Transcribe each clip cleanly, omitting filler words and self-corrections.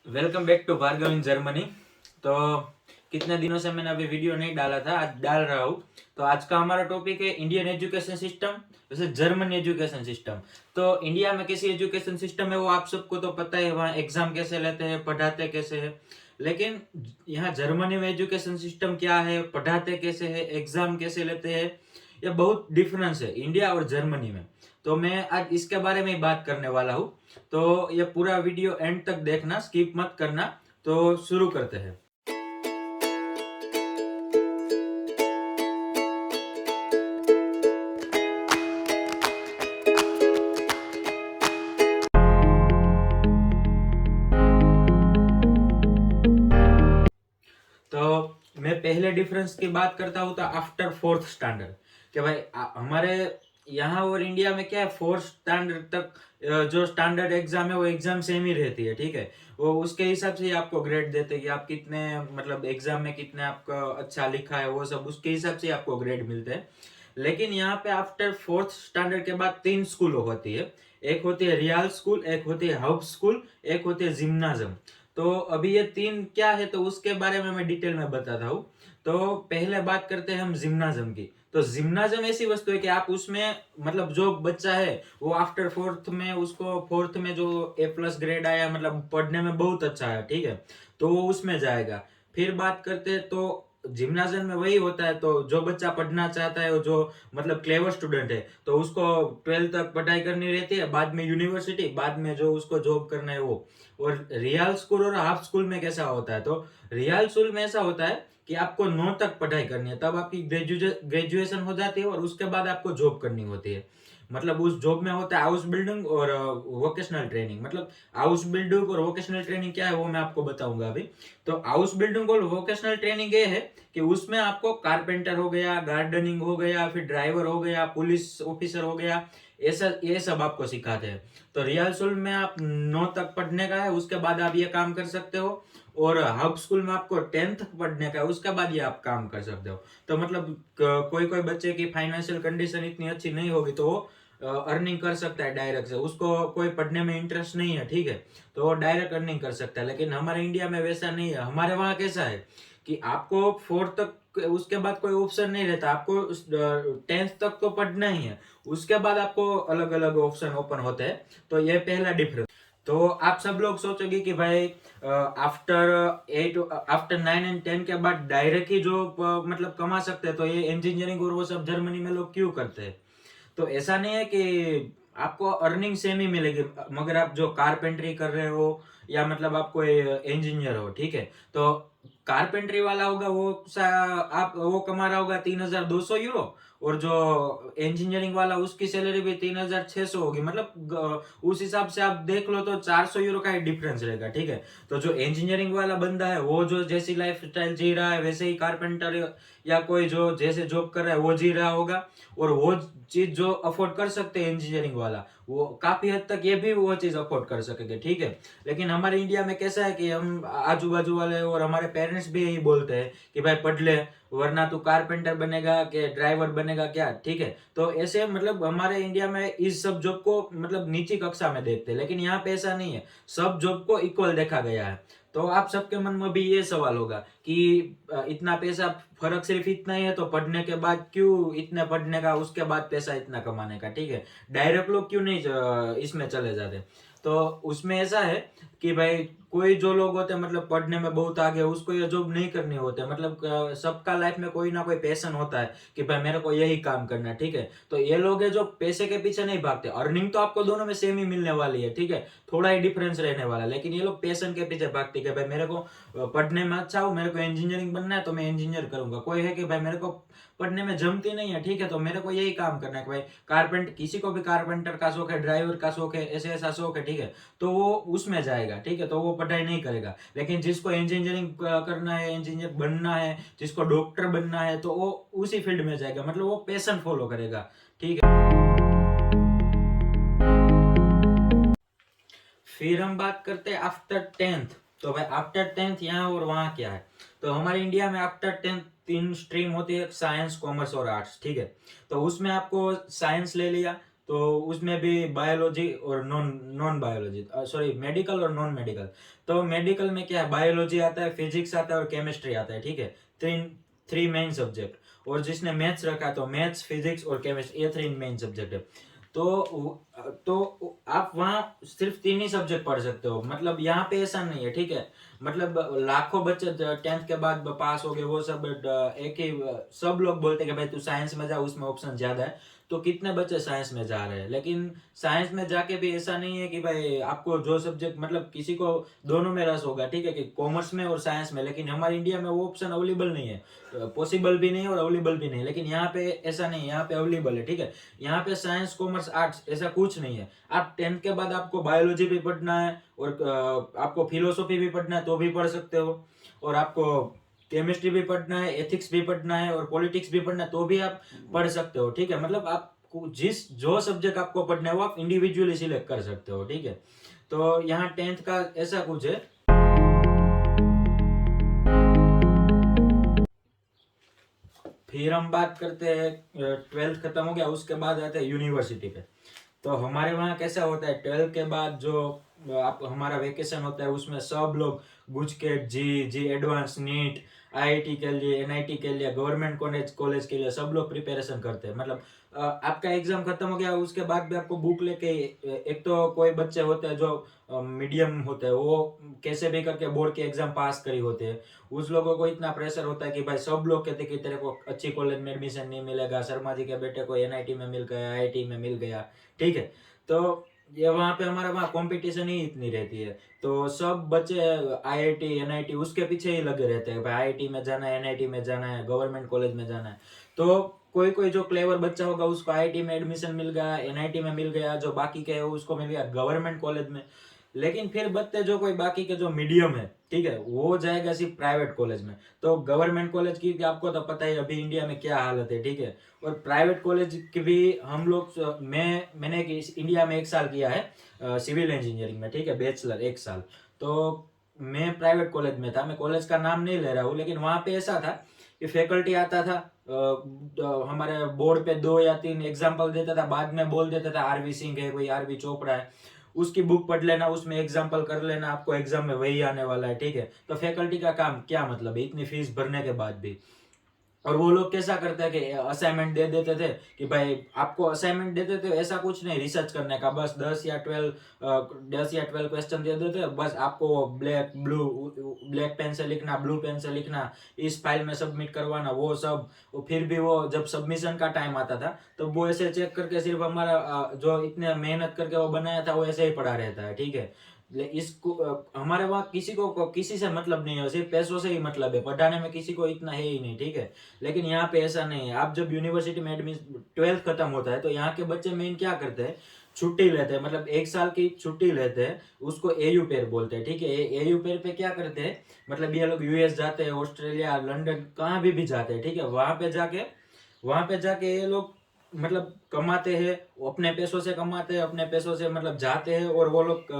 Welcome back to Bhargav in Germany. तो कितने दिनों से मैंने अभी वीडियो नहीं डाला था, आज डाल रहा हूँ। तो आज का हमारा टॉपिक है इंडियन एजुकेशन सिस्टम वैसे जर्मन एजुकेशन सिस्टम। तो इंडिया में कैसी एजुकेशन सिस्टम है वो आप सबको तो पता है, वहाँ एग्जाम कैसे लेते हैं, पढ़ाते कैसे है। लेकिन यहाँ जर्मनी में एजुकेशन सिस्टम क्या है, पढ़ाते कैसे है, एग्जाम कैसे लेते हैं, ये बहुत डिफरेंस है इंडिया और जर्मनी में। तो मैं आज इसके बारे में ही बात करने वाला हूँ। तो ये पूरा वीडियो एंड तक देखना, स्किप मत करना। तो शुरू करते हैं। तो मैं पहले डिफरेंस की बात करता हूँ तो आफ्टर फोर्थ स्टैंडर्ड, कि भाई हमारे यहाँ और इंडिया में क्या है, फोर्थ स्टैंडर्ड तक जो स्टैंडर्ड एग्जाम है वो एग्जाम सेम ही रहती है, ठीक है। वो उसके हिसाब से ही आपको ग्रेड देते हैं कि आप कितने मतलब एग्जाम में कितने आपका अच्छा लिखा है, वो सब उसके हिसाब से ही आपको ग्रेड मिलते हैं। लेकिन यहाँ पे आफ्टर फोर्थ स्टैंडर्ड के बाद 3 स्कूल होती है। एक होती है रियल स्कूल, एक होती है हाउस स्कूल, एक होती है जिम्नाजम। तो अभी ये 3 क्या है तो उसके बारे में मैं डिटेल में बताता हूँ। तो पहले बात करते हैं हम जिम्नाजम की। तो जिम्नाजम ऐसी वस्तु है कि आप उसमें मतलब जो बच्चा है वो आफ्टर फोर्थ में, उसको फोर्थ में जो A+ ग्रेड आया, मतलब पढ़ने में बहुत अच्छा है, ठीक है, तो वो उसमें जाएगा। फिर बात करते हैं तो जिम्नाजियम में वही होता है। तो जो बच्चा पढ़ना चाहता है, वो जो मतलब क्लेवर स्टूडेंट है, तो उसको 12th तक पढ़ाई करनी रहती है, बाद में यूनिवर्सिटी, बाद में जो उसको जॉब करना है वो। और रियल स्कूल और हाफ स्कूल में कैसा होता है, तो रियल स्कूल में ऐसा होता है कि आपको 9 तक पढ़ाई करनी है, तब आपकी ग्रेजुएशन हो जाती है और उसके बाद आपको जॉब करनी होती है। मतलब उस जॉब में होता है हाउस बिल्डिंग और वोकेशनल ट्रेनिंग। मतलब हाउस बिल्डिंग और वोकेशनल ट्रेनिंग क्या है वो मैं आपको बताऊंगा अभी। तो हाउस बिल्डिंग और वोकेशनल ट्रेनिंग ये है कि उसमें आपको कारपेंटर हो गया, गार्डनिंग हो गया, फिर ड्राइवर हो गया, पुलिस ऑफिसर हो गया, ऐसा ये सब आपको सिखाते हैं। तो रियल स्कूल में आप 9 तक पढ़ने का है, उसके बाद आप ये काम कर सकते हो। और हाउस स्कूल में आपको 10th तक पढ़ने का है, उसके बाद ये आप काम कर सकते हो। तो मतलब कोई कोई बच्चे की फाइनेंशियल कंडीशन इतनी अच्छी नहीं होगी तो वो अर्निंग कर सकता है डायरेक्ट से, उसको कोई पढ़ने में इंटरेस्ट नहीं है, ठीक है, तो वो डायरेक्ट अर्निंग कर सकता है। लेकिन हमारे इंडिया में वैसा नहीं है। हमारे वहाँ कैसा है कि आपको 4th तक, उसके बाद कोई ऑप्शन नहीं रहता, आपको 10th तक तो पढ़ना ही है, उसके बाद आपको अलग अलग ऑप्शन ओपन होते हैं। तो ये पहला डिफरेंस। तो आप सब लोग सोचोगे कि भाई आफ्टर 9 एंड 10 के बाद डायरेक्ट ही जो मतलब कमा सकते हैं, तो ये इंजीनियरिंग और वो सब जर्मनी में लोग क्यों करते हैं। तो ऐसा नहीं है कि आपको अर्निंग सेम ही मिलेगी, मगर आप जो कारपेंटरी कर रहे हो या मतलब आप कोई इंजीनियर हो, ठीक है, तो कारपेंटरी वाला होगा आप वो कमा रहा होगा 3,200 यूरो, और जो इंजीनियरिंग वाला उसकी सैलरी भी 3,600 होगी। मतलब उस हिसाब से आप देख लो तो 400 यूरो का ही डिफरेंस रहेगा, ठीक है। तो जो इंजीनियरिंग वाला बंदा है वो जो जैसी लाइफ स्टाइल जी रहा है वैसे ही कारपेंटर या कोई जो जैसे जॉब कर रहा है वो जी रहा होगा। और वो चीज जो अफोर्ड कर सकते हैं इंजीनियरिंग वाला, वो काफी हद तक ये भी वो चीज अफोर्ड कर सकेंगे, ठीक है। लेकिन हमारे इंडिया में कैसा है कि हम आजू बाजू वाले और हमारे पेरेंट्स भी यही बोलते हैं कि भाई पढ़ ले, वरना तू कारपेंटर बनेगा कि ड्राइवर बनेगा क्या, ठीक है। तो ऐसे मतलब हमारे इंडिया में इस सब जॉब को मतलब नीची कक्षा में देखते हैं, लेकिन यहाँ पे ऐसा नहीं है, सब जॉब को इक्वल देखा गया है। तो आप सबके मन में भी ये सवाल होगा कि इतना पैसा, फर्क सिर्फ इतना ही है तो पढ़ने के बाद क्यों इतने पढ़ने का, उसके बाद पैसा इतना कमाने का, ठीक है, डायरेक्ट लोग क्यों नहीं इसमें चले जाते। तो उसमें ऐसा है कि भाई कोई जो लोग होते हैं मतलब पढ़ने में बहुत आगे, उसको ये जॉब नहीं करनी होती। मतलब सबका लाइफ में कोई ना कोई पैशन होता है कि भाई मेरे को यही काम करना है, ठीक है। तो ये लोग है जो पैसे के पीछे नहीं भागते। अर्निंग तो आपको दोनों में सेम ही मिलने वाली है, ठीक है, थोड़ा ही डिफरेंस रहने वाला है, लेकिन ये लोग पैशन के पीछे भागते हैं कि भाई मेरे को पढ़ने में अच्छा हूँ, मेरे को इंजीनियरिंग बनना है तो मैं इंजीनियर करूंगा। कोई है कि भाई मेरे को पढ़ने में जमती नहीं है, ठीक है, तो मेरे को यही काम करना है कि भाई कारपेंट, किसी को भी कारपेंटर का शौक है, ड्राइवर का शौक है, ऐसे ऐसा शौक है, ठीक है, तो वो उसमें जाएगा, ठीक है, तो वो पढ़ाई नहीं करेगा। लेकिन जिसको इंजीनियरिंग करना है, इंजीनियर बनना है, जिसको डॉक्टर बनना है, तो वो उसी फील्ड में जाएगा, मतलब वो पैशन फॉलो करेगा, ठीक है। फिर हम बात करते हैं आफ्टर 10th। तो भाई आफ्टर 10th यहाँ और वहाँ क्या है। तो हमारे इंडिया में आफ्टर 10th 3 स्ट्रीम होती है, साइंस, कॉमर्स और आर्ट्स, ठीक है। तो उसमें आपको साइंस ले लिया तो उसमें भी बायोलॉजी और non non biology, sorry medical और नॉन मेडिकल। तो मेडिकल में क्या है, बायोलॉजी आता है, फिजिक्स आता है और केमिस्ट्री आता है, ठीक है, थ्री थ्री मेन सब्जेक्ट। और जिसने मैथ्स रखा तो मैथ्स, फिजिक्स और केमिस्ट्री, ये थ्री मेन सब्जेक्ट है। तो आप वहाँ सिर्फ तीन ही सब्जेक्ट पढ़ सकते हो, मतलब यहाँ पे ऐसा नहीं है, ठीक है। मतलब लाखों बच्चे 10th के बाद पास हो गए, वो सब एक ही सब लोग बोलते हैं कि भाई तू साइंस में जा, उसमें ऑप्शन ज्यादा है। तो कितने बच्चे साइंस में जा रहे हैं, लेकिन साइंस में जाके भी ऐसा नहीं है कि भाई आपको जो सब्जेक्ट, मतलब किसी को दोनों में रस होगा, ठीक है, कि कॉमर्स में और साइंस में, लेकिन हमारे इंडिया में वो ऑप्शन अवेलेबल नहीं है, पॉसिबल भी नहीं है और अवेलेबल भी नहीं है। लेकिन यहाँ पे ऐसा नहीं है, यहाँ पे अवेलेबल है, ठीक है। यहाँ पे साइंस, कॉमर्स, आर्ट्स ऐसा कुछ नहीं है। आप 10th के बाद आपको बायोलॉजी भी पढ़ना है और आपको फिलोसॉफी भी पढ़ना है तो भी पढ़ सकते हो, और आपको केमिस्ट्री भी पढ़ना है, एथिक्स भी पढ़ना है और पॉलिटिक्स भी पढ़ना है तो भी आप पढ़ सकते हो, ठीक है। मतलब आप जिस जो सब्जेक्ट आपको पढ़ना है वो आप इंडिविजुअली सिलेक्ट कर सकते हो, ठीक है। तो यहाँ 10th का ऐसा कुछ है। फिर हम बात करते हैं, 12th खत्म हो गया, उसके बाद आते हैं यूनिवर्सिटी पे। तो हमारे वहाँ कैसा होता है, 12th के बाद जो आप हमारा वेकेशन होता है उसमें सब लोग गुजकेट, जी एडवांस, नीट, आईआईटी के लिए, एनआईटी के लिए, गवर्नमेंट कॉलेज कॉलेज के लिए सब लोग प्रिपरेशन करते हैं। मतलब आपका एग्जाम खत्म हो गया उसके बाद भी आपको बुक लेके, एक तो कोई बच्चे होते हैं जो मीडियम होते हैं, वो कैसे भी करके बोर्ड के एग्जाम पास करी होते हैं, उस लोगों को इतना प्रेशर होता है कि भाई सब लोग कहते हैं कि तेरे को अच्छी कॉलेज में एडमिशन नहीं मिलेगा, शर्मा जी के बेटे को एनआईटी में मिल गया, आईआईटी में मिल गया, ठीक है। तो ये वहाँ पे हमारे वहाँ कंपटीशन ही इतनी रहती है, तो सब बच्चे आईआईटी एनआईटी उसके पीछे ही लगे रहते हैं, भाई आईआईटी में जाना है, एनआईटी में जाना है, गवर्नमेंट कॉलेज में जाना है। तो कोई कोई जो क्लेवर बच्चा होगा उसको आईआईटी में एडमिशन मिल गया, एनआईटी में मिल गया, जो बाकी के है उसको मिल गया गवर्नमेंट कॉलेज में। लेकिन फिर बच्चे जो कोई बाकी के जो मीडियम है, ठीक है, वो जाएगा सिर्फ प्राइवेट कॉलेज में। तो गवर्नमेंट कॉलेज की आपको तो पता है अभी इंडिया में क्या हालत है, ठीक है। और प्राइवेट कॉलेज की भी हम लोग, मैंने इंडिया में 1 साल किया है सिविल इंजीनियरिंग में, ठीक है, बैचलर 1 साल। तो मैं प्राइवेट कॉलेज में था, मैं कॉलेज का नाम नहीं ले रहा हूँ, लेकिन वहाँ पे ऐसा था कि फैकल्टी आता था, हमारे बोर्ड पे 2 या 3 एग्जाम्पल देता था, बाद में बोल देता था आरवी सिंह है, कोई आरवी चोपड़ा है, उसकी बुक पढ़ लेना, उसमें एग्जाम्पल कर लेना, आपको एग्जाम में वही आने वाला है, ठीक है। तो फैकल्टी का काम क्या मतलब है इतनी फीस भरने के बाद भी। और वो लोग कैसा करते हैं कि असाइनमेंट दे देते थे कि भाई आपको असाइनमेंट देते थे, ऐसा कुछ नहीं रिसर्च करने का, बस 10 या 12 क्वेश्चन दे देते, बस आपको ब्लैक पेन से लिखना, ब्लू पेन से लिखना, इस फाइल में सबमिट करवाना, वो सब। फिर भी वो जब सबमिशन का टाइम आता था तो वो ऐसे चेक करके सिर्फ हमारा जो इतने मेहनत करके वो बनाया था वो ऐसे ही पड़ा रहता है, ठीक है। इसको हमारे वहाँ किसी को किसी से मतलब नहीं है, सिर्फ पैसों से ही मतलब है, पढ़ाने में किसी को इतना है ही नहीं, ठीक है। लेकिन यहाँ पे ऐसा नहीं है। आप जब यूनिवर्सिटी में एडमिशन 12th खत्म होता है तो यहाँ के बच्चे मेन क्या करते हैं, छुट्टी लेते हैं, मतलब 1 साल की छुट्टी लेते हैं, उसको एयू पेयर बोलते हैं, ठीक है। एयू पेयर पे क्या करते हैं, मतलब ये लोग यूएस जाते हैं, ऑस्ट्रेलिया, लंदन, कहाँ भी जाते हैं, ठीक है। वहां पे जाके ये लोग मतलब कमाते हैं, वो अपने पैसों से कमाते हैं, अपने पैसों से मतलब जाते हैं, और वो लोग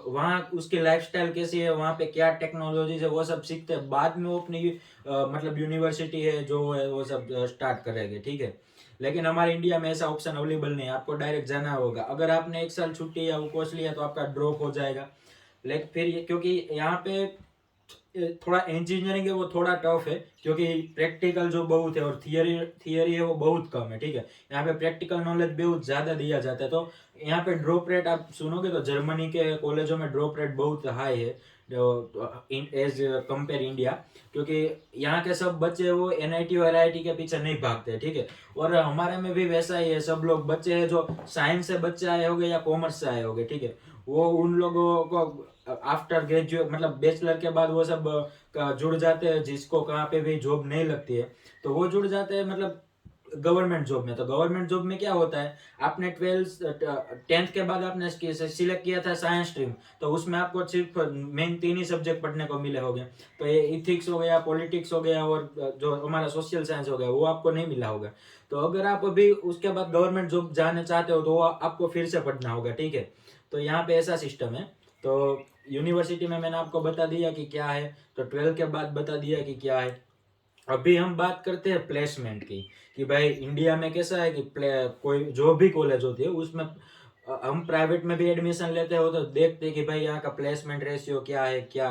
वहाँ उसकी लाइफस्टाइल कैसी है, वहाँ पे क्या टेक्नोलॉजी है, वो सब सीखते हैं, बाद में वो अपनी मतलब यूनिवर्सिटी है जो है वो सब स्टार्ट करेंगे, ठीक है। लेकिन हमारे इंडिया में ऐसा ऑप्शन अवेलेबल नहीं है, आपको डायरेक्ट जाना होगा। अगर आपने 1 साल छुट्टी या वो कोर्स लिया तो आपका ड्रॉप हो जाएगा। लेकिन फिर क्योंकि यहाँ पे थोड़ा इंजीनियरिंग है वो थोड़ा टफ है, क्योंकि प्रैक्टिकल जो बहुत है और थियरी थियरी है वो बहुत कम है, ठीक है। यहाँ पे प्रैक्टिकल नॉलेज बहुत ज्यादा दिया जाता है। तो यहाँ पे ड्रॉप रेट आप सुनोगे तो जर्मनी के कॉलेजों में ड्रॉप रेट बहुत हाई है एज कंपेयर इंडिया, क्योंकि यहाँ के सब बच्चे वो एनआईटी और आईआईटी के पीछे नहीं भागते, ठीक है। और हमारे में भी वैसा ही है, सब लोग बच्चे हैं जो साइंस से बच्चे आए होंगे या कॉमर्स से आए होंगे, ठीक है, वो उन लोगों को आफ्टर ग्रेजुएट मतलब बैचलर के बाद वो सब जुड़ जाते हैं, जिसको कहाँ पे भी जॉब नहीं लगती है तो वो जुड़ जाते हैं मतलब गवर्नमेंट जॉब में। तो गवर्नमेंट जॉब में क्या होता है, आपने 10th के बाद आपने सिलेक्ट किया था साइंस स्ट्रीम, तो उसमें आपको सिर्फ मेन 3 ही सब्जेक्ट पढ़ने को मिले होंगे। तो ये इथिक्स हो गया, पॉलिटिक्स हो गया और जो हमारा सोशल साइंस हो गया वो आपको नहीं मिला होगा। तो अगर आप अभी उसके बाद गवर्नमेंट जॉब जाने चाहते हो तो वो आपको फिर से पढ़ना होगा, ठीक है। तो यहाँ पे ऐसा सिस्टम है। तो यूनिवर्सिटी में मैंने आपको बता दिया कि क्या है, तो 12th के बाद बता दिया कि क्या है। अभी हम बात करते हैं प्लेसमेंट की, कि भाई इंडिया में कैसा है कि कोई जो भी कॉलेज होती है उसमें हम प्राइवेट में भी एडमिशन लेते हो तो देखते हैं कि भाई यहाँ का प्लेसमेंट रेशियो क्या है क्या।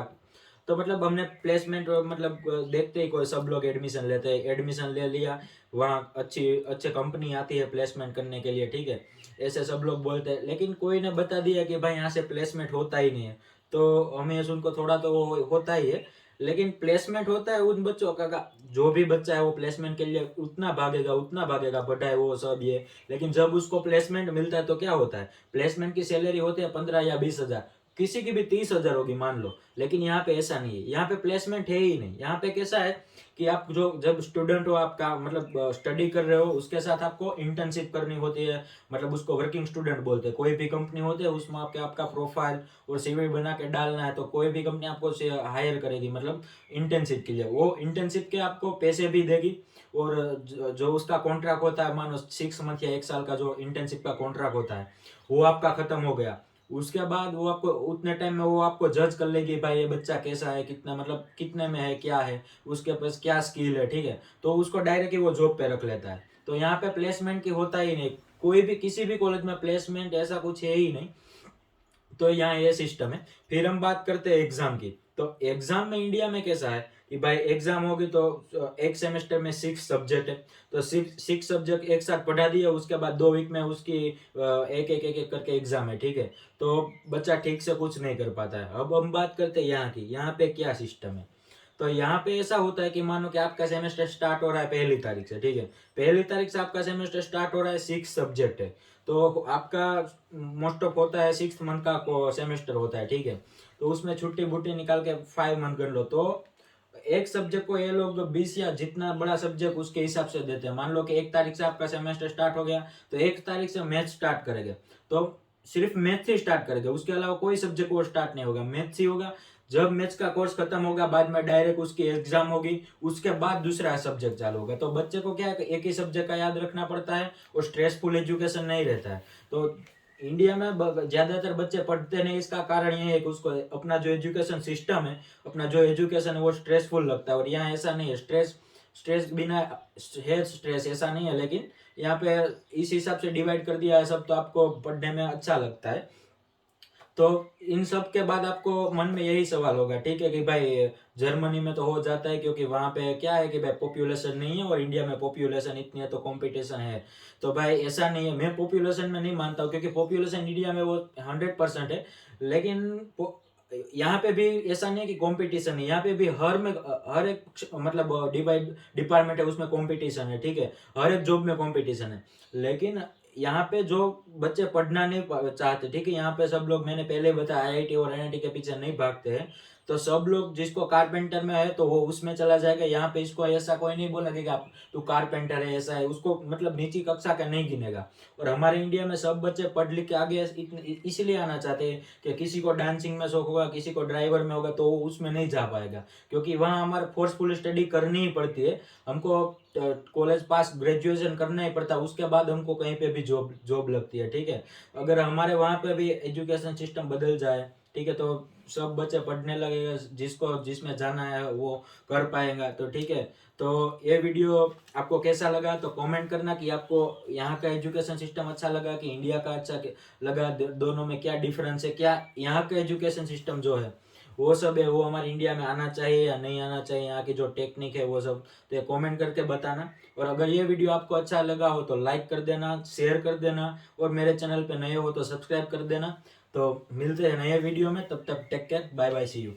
तो मतलब हमने प्लेसमेंट मतलब देखते ही कोई सब लोग एडमिशन लेते हैं, एडमिशन ले लिया, वहाँ अच्छी अच्छी कंपनी आती है प्लेसमेंट करने के लिए, ठीक है, ऐसे सब लोग बोलते हैं, लेकिन कोई ने बता दिया कि भाई यहाँ से प्लेसमेंट होता ही नहीं है। तो हमें उनको थोड़ा तो वो होता ही है, लेकिन प्लेसमेंट होता है उन बच्चों का जो भी बच्चा है वो प्लेसमेंट के लिए उतना भागेगा पढ़ाए वो सब ये, लेकिन जब उसको प्लेसमेंट मिलता है तो क्या होता है, प्लेसमेंट की सैलरी होती है 15 या 20 हजार, किसी की भी 30 हजार होगी मान लो, लेकिन यहाँ पे ऐसा नहीं है, यहाँ पे प्लेसमेंट है ही नहीं। यहाँ पे कैसा है कि आप जो जब स्टूडेंट हो, आपका मतलब स्टडी कर रहे हो, उसके साथ आपको इंटर्नशिप करनी होती है, मतलब उसको वर्किंग स्टूडेंट बोलते हैं। कोई भी कंपनी होती है उसमें आपका प्रोफाइल और सीवी बना के डालना है, तो कोई भी कंपनी आपको हायर करेगी मतलब इंटर्नशिप के लिए, वो इंटर्नशिप के आपको पैसे भी देगी, और जो उसका कॉन्ट्रैक्ट होता है, मानो 6 मंथ या 1 साल का जो इंटर्नशिप का कॉन्ट्रैक्ट होता है वो आपका खत्म हो गया, उसके बाद वो आपको उतने टाइम में वो आपको जज कर लेगी, भाई ये बच्चा कैसा है, कितना मतलब कितने में है, क्या है उसके पास, क्या स्किल है, ठीक है, तो उसको डायरेक्ट ही वो जॉब पे रख लेता है। तो यहाँ पे प्लेसमेंट की होता ही नहीं, कोई भी किसी भी कॉलेज में प्लेसमेंट ऐसा कुछ है ही नहीं। तो यहाँ ये सिस्टम है। फिर हम बात करते हैं एग्जाम की। तो एग्जाम में इंडिया में कैसा है कि भाई एग्जाम होगी तो एक सेमेस्टर में 6 सब्जेक्ट है, तो 6 सब्जेक्ट एक साथ पढ़ा दिया, उसके बाद 2 वीक में उसकी एक एक करके एग्जाम है, ठीक है, तो बच्चा ठीक से कुछ नहीं कर पाता है। अब हम बात करते हैं यहाँ की, यहाँ पे क्या सिस्टम है। तो यहाँ पे ऐसा होता है कि मानो कि आपका सेमेस्टर स्टार्ट हो रहा है 1 तारीख से, ठीक है, 1 तारीख से आपका सेमेस्टर स्टार्ट हो रहा है, 6 सब्जेक्ट है, तो आपका मोस्ट ऑफ होता है 6 मंथ का सेमेस्टर होता है, ठीक है, तो उसमें छुट्टी बुट्टी निकाल के 5 मंथ कर लो, तो एक सब्जेक्ट को ये लोग 20 या जितना बड़ा सब्जेक्ट उसके हिसाब से देते हैं। मान लो कि 1 तारीख से आपका सेमेस्टर स्टार्ट हो गया, तो 1 तारीख से मैथ स्टार्ट करेंगे, तो सिर्फ मैथ ही स्टार्ट करेंगे, उसके अलावा कोई सब्जेक्ट वो स्टार्ट नहीं होगा, मैथ्स ही होगा। जब मैथ्स का कोर्स खत्म होगा बाद में डायरेक्ट उसकी एग्जाम होगी, उसके बाद दूसरा सब्जेक्ट चालू होगा। तो बच्चे को क्या है, एक ही सब्जेक्ट का याद रखना पड़ता है और स्ट्रेसफुल एजुकेशन नहीं रहता है। तो इंडिया में ज्यादातर बच्चे पढ़ते नहीं, इसका कारण ये है कि उसको अपना जो एजुकेशन सिस्टम है, अपना जो एजुकेशन है वो स्ट्रेसफुल लगता है, और यहाँ ऐसा नहीं है। स्ट्रेस स्ट्रेस बिना है, स्ट्रेस ऐसा नहीं है, लेकिन यहाँ पे इस हिसाब से डिवाइड कर दिया है सब, तो आपको पढ़ने में अच्छा लगता है। तो इन सब के बाद आपको मन में यही सवाल होगा, ठीक है, कि भाई जर्मनी में तो हो जाता है क्योंकि वहां पे क्या है कि भाई पॉपुलेशन नहीं है, और इंडिया में पॉपुलेशन इतनी है तो कंपटीशन है। तो भाई ऐसा नहीं है, मैं पॉपुलेशन में नहीं मानता हूँ, क्योंकि पॉपुलेशन इंडिया में वो 100% है, लेकिन यहाँ पे भी ऐसा नहीं है कि कंपटीशन है, यहाँ पे भी हर एक मतलब डिवाइड डिपार्टमेंट है उसमें कंपटीशन है, ठीक है, हर एक जॉब में कंपटीशन है। लेकिन यहाँ पे जो बच्चे पढ़ना नहीं चाहते, ठीक है, यहाँ पे सब लोग, मैंने पहले बताया, आईआईटी और एनआईटी के पीछे नहीं भागते हैं, तो सब लोग जिसको कारपेंटर में है तो वो उसमें चला जाएगा। यहाँ पे इसको ऐसा कोई नहीं बोला कि आप तू कारपेंटर है ऐसा है, उसको मतलब नीची कक्षा का नहीं गिनेगा। और हमारे इंडिया में सब बच्चे पढ़ लिख के आगे इसलिए आना चाहते हैं कि किसी को डांसिंग में शौक होगा, किसी को ड्राइवर में होगा, तो वो उसमें नहीं जा पाएगा, क्योंकि वहाँ हमारे फोर्सफुल स्टडी करनी ही पड़ती है हमको, कॉलेज पास ग्रेजुएशन करना ही पड़ता है, उसके बाद हमको कहीं पे भी जॉब जॉब लगती है, ठीक है। अगर हमारे वहाँ पे भी एजुकेशन सिस्टम बदल जाए, ठीक है, तो सब बच्चे पढ़ने लगेगा, जिसको जिसमें जाना है वो कर पाएगा, तो ठीक है। तो ये वीडियो आपको कैसा लगा तो कमेंट करना, कि आपको यहाँ का एजुकेशन सिस्टम अच्छा लगा कि इंडिया का अच्छा लगा, दोनों में क्या डिफरेंस है, क्या यहाँ का एजुकेशन सिस्टम जो है वो सब है वो हमारे इंडिया में आना चाहिए या नहीं आना चाहिए, यहाँ की जो टेक्निक है वो सब, तो ये कमेंट करके बताना। और अगर ये वीडियो आपको अच्छा लगा हो तो लाइक कर देना, शेयर कर देना, और मेरे चैनल पे नए हो तो सब्सक्राइब कर देना। तो मिलते हैं नए वीडियो में, तब तक take care, bye bye, see you.